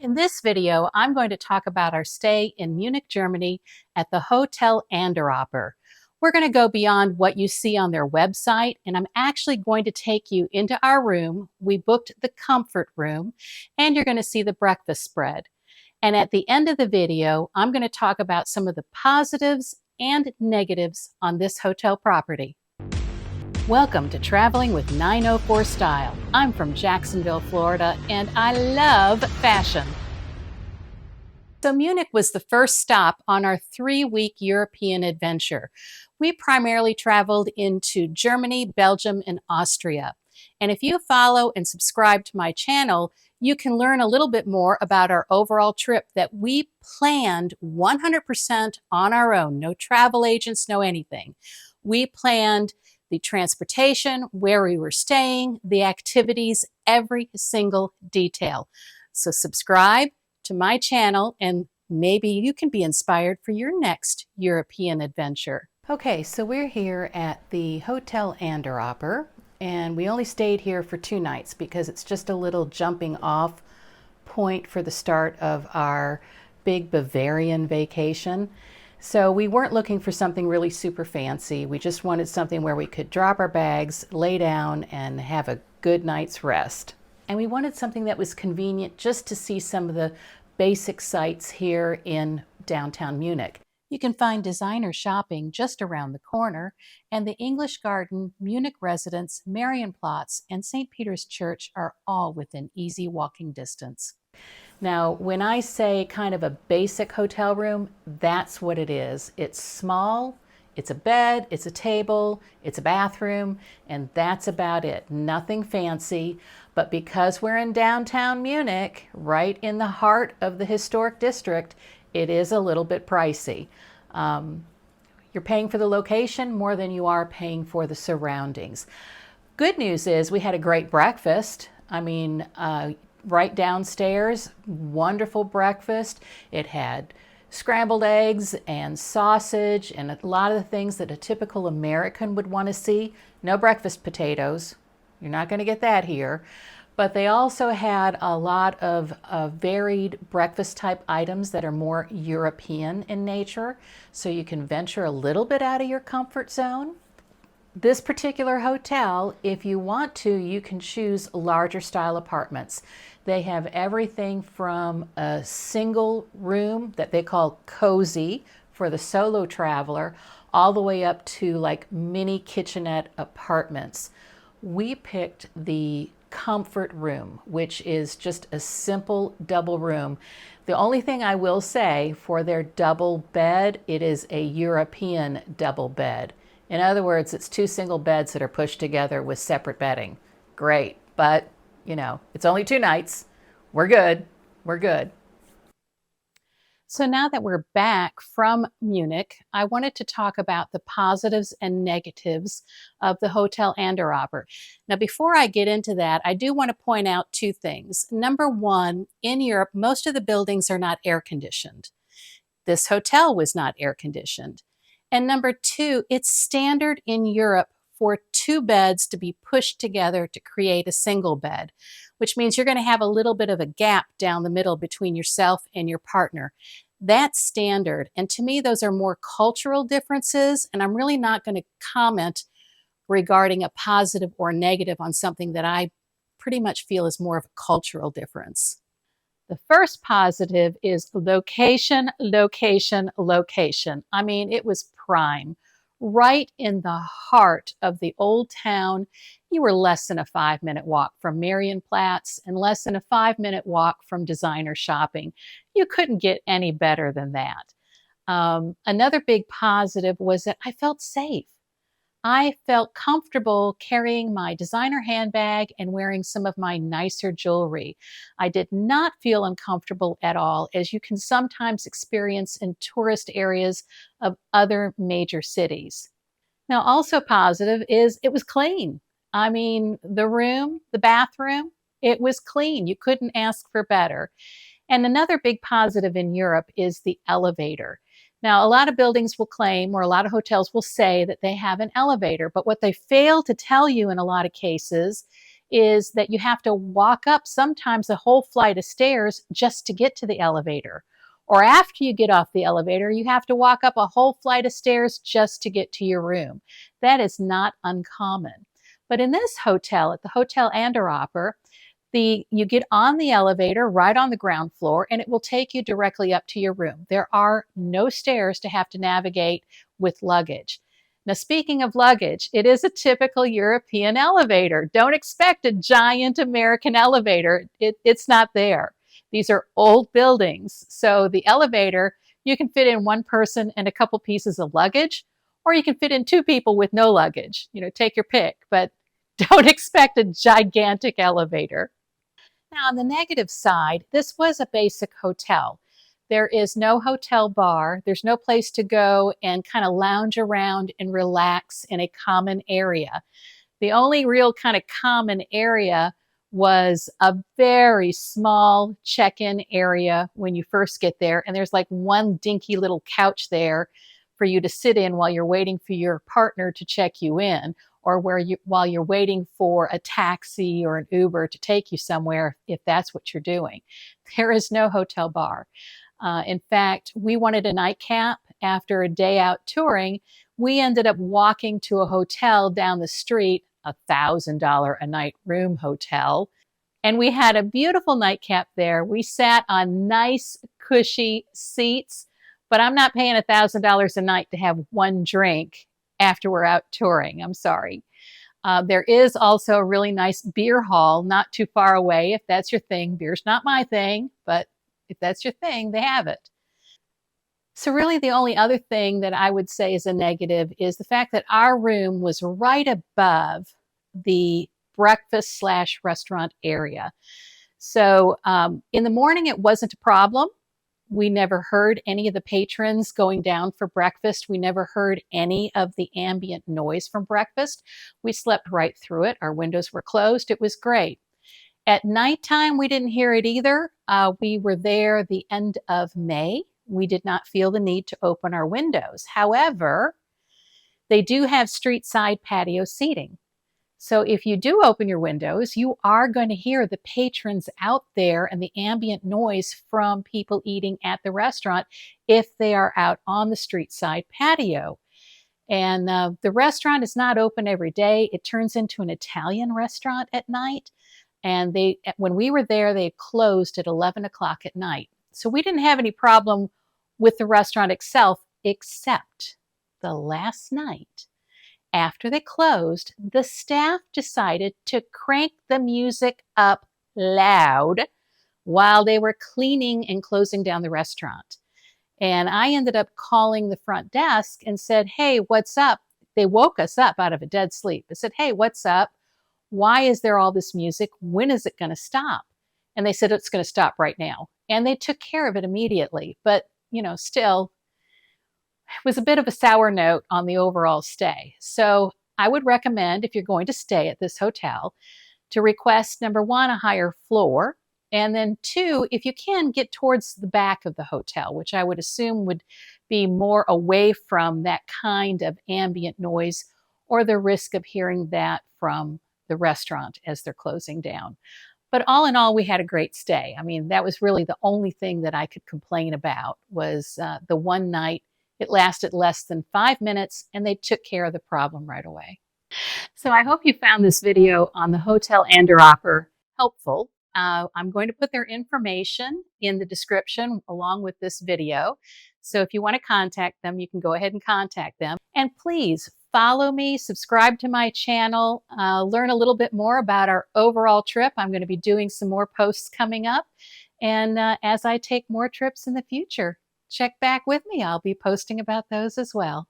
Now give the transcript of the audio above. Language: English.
In this video, I'm going to talk about our stay in Munich, Germany at the Hotel Ander Oper. We're going to go beyond what you see on their website, and I'm actually going to take you into our room. We booked the comfort room, and you're going to see the breakfast spread. And at the end of the video, I'm going to talk about some of the positives and negatives on this hotel property. Welcome to Traveling with 904 Style. I'm from Jacksonville, Florida, and I love fashion. So Munich was the first stop on our 3-week European adventure. We primarily traveled into Germany, Belgium, and Austria. And if you follow and subscribe to my channel, you can learn a little bit more about our overall trip that we planned 100% on our own. No travel agents, no anything. We planned the transportation, where we were staying, the activities, every single detail. So subscribe to my channel and maybe you can be inspired for your next European adventure. Okay, so we're here at the Hotel Ander Oper, and we only stayed here for 2 nights because it's just a little jumping off point for the start of our big Bavarian vacation. So we weren't looking for something really super fancy. We just wanted something where we could drop our bags, lay down, and have a good night's rest. And we wanted something that was convenient just to see some of the basic sights here in downtown Munich. You can find designer shopping just around the corner, and the English Garden, Munich Residence, Marienplatz, and St. Peter's Church are all within easy walking distance. Now, when I say kind of a basic hotel room, that's what it is. It's small, it's a bed, it's a table, it's a bathroom, and that's about it. Nothing fancy, but because we're in downtown Munich, right in the heart of the historic district, it is a little bit pricey. You're paying for the location more than you are paying for the surroundings. Good news is we had a great breakfast. Right downstairs, wonderful breakfast. It had scrambled eggs and sausage and a lot of the things that a typical American would want to see. No breakfast potatoes. You're not going to get that here. But they also had a lot of varied breakfast type items that are more European in nature. So you can venture a little bit out of your comfort zone. This particular hotel, if you want to, you can choose larger style apartments. They have everything from a single room that they call cozy for the solo traveler, all the way up to like mini kitchenette apartments. We picked the comfort room, which is just a simple double room. The only thing I will say for their double bed, it is a European double bed. In other words, it's 2 single beds that are pushed together with separate bedding. Great, but it's only 2 nights. We're good. We're good. So now that we're back from Munich, I wanted to talk about the positives and negatives of the Hotel Ander Oper. Now, before I get into that, I do want to point out 2 things. Number 1, in Europe, most of the buildings are not air conditioned. This hotel was not air conditioned. And number 2, it's standard in Europe for 2 beds to be pushed together to create a single bed, which means you're going to have a little bit of a gap down the middle between yourself and your partner. That's standard. And to me, those are more cultural differences. And I'm really not going to comment regarding a positive or negative on something that I pretty much feel is more of a cultural difference. The first positive is location, location, location. I mean, it was prime. Right in the heart of the old town. You were less than a 5-minute walk from Marienplatz and less than a 5-minute walk from designer shopping. You couldn't get any better than that. Another big positive was that I felt safe. I felt comfortable carrying my designer handbag and wearing some of my nicer jewelry. I did not feel uncomfortable at all, as you can sometimes experience in tourist areas of other major cities. Now, also positive is it was clean. I mean, the room, the bathroom, it was clean. You couldn't ask for better. And another big positive in Europe is the elevator. Now, a lot of buildings will claim, or a lot of hotels will say that they have an elevator, but what they fail to tell you in a lot of cases is that you have to walk up sometimes a whole flight of stairs just to get to the elevator. Or after you get off the elevator, you have to walk up a whole flight of stairs just to get to your room. That is not uncommon. But in this hotel, at the Hotel Ander Oper, you get on the elevator right on the ground floor and it will take you directly up to your room. There are no stairs to have to navigate with luggage. Now, speaking of luggage, it is a typical European elevator. Don't expect a giant American elevator. It's not there. These are old buildings. So the elevator, you can fit in one person and a couple pieces of luggage, or you can fit in two people with no luggage. Take your pick, but don't expect a gigantic elevator. Now, on the negative side, this was a basic hotel. There is no hotel bar. There's no place to go and kind of lounge around and relax in a common area. The only real kind of common area was a very small check-in area when you first get there. And there's like one dinky little couch there for you to sit in while you're waiting for your partner to check you in, or while you're waiting for a taxi or an Uber to take you somewhere, if that's what you're doing. There is no hotel bar. In fact, we wanted a nightcap after a day out touring. We ended up walking to a hotel down the street, $1,000 a night room hotel. And we had a beautiful nightcap there. We sat on nice, cushy seats, but I'm not paying $1,000 a night to have one drink after we're out touring. I'm sorry. There is also a really nice beer hall not too far away if that's your thing. Beer's not my thing, but if that's your thing, they have it. So really the only other thing that I would say is a negative is the fact that our room was right above the breakfast/restaurant area. So in the morning, it wasn't a problem. We never heard any of the patrons going down for breakfast. We never heard any of the ambient noise from breakfast. We slept right through it. Our windows were closed. It was great. At nighttime, we didn't hear it either. We were there the end of May. We did not feel the need to open our windows. However, they do have street side patio seating. So if you do open your windows, you are going to hear the patrons out there and the ambient noise from people eating at the restaurant if they are out on the street side patio. And the restaurant is not open every day. It turns into an Italian restaurant at night. And when we were there, they closed at 11 o'clock at night. So we didn't have any problem with the restaurant itself, except the last night. After they closed, the staff decided to crank the music up loud while they were cleaning and closing down the restaurant. And I ended up calling the front desk and said, "Hey, what's up?" They woke us up out of a dead sleep. I said, "Hey, what's up? Why is there all this music? When is it going to stop?" And they said, "It's going to stop right now." And they took care of it immediately. But, still, it was a bit of a sour note on the overall stay. So I would recommend, if you're going to stay at this hotel, to request, number one, a higher floor. And then two, if you can, get towards the back of the hotel, which I would assume would be more away from that kind of ambient noise or the risk of hearing that from the restaurant as they're closing down. But all in all, we had a great stay. I mean, that was really the only thing that I could complain about was the one night. It lasted less than 5 minutes and they took care of the problem right away. So I hope you found this video on the Hotel Ander Oper helpful. I'm going to put their information in the description along with this video. So if you want to contact them, you can go ahead and contact them. And please follow me, subscribe to my channel, learn a little bit more about our overall trip. I'm going to be doing some more posts coming up. And as I take more trips in the future, check back with me. I'll be posting about those as well.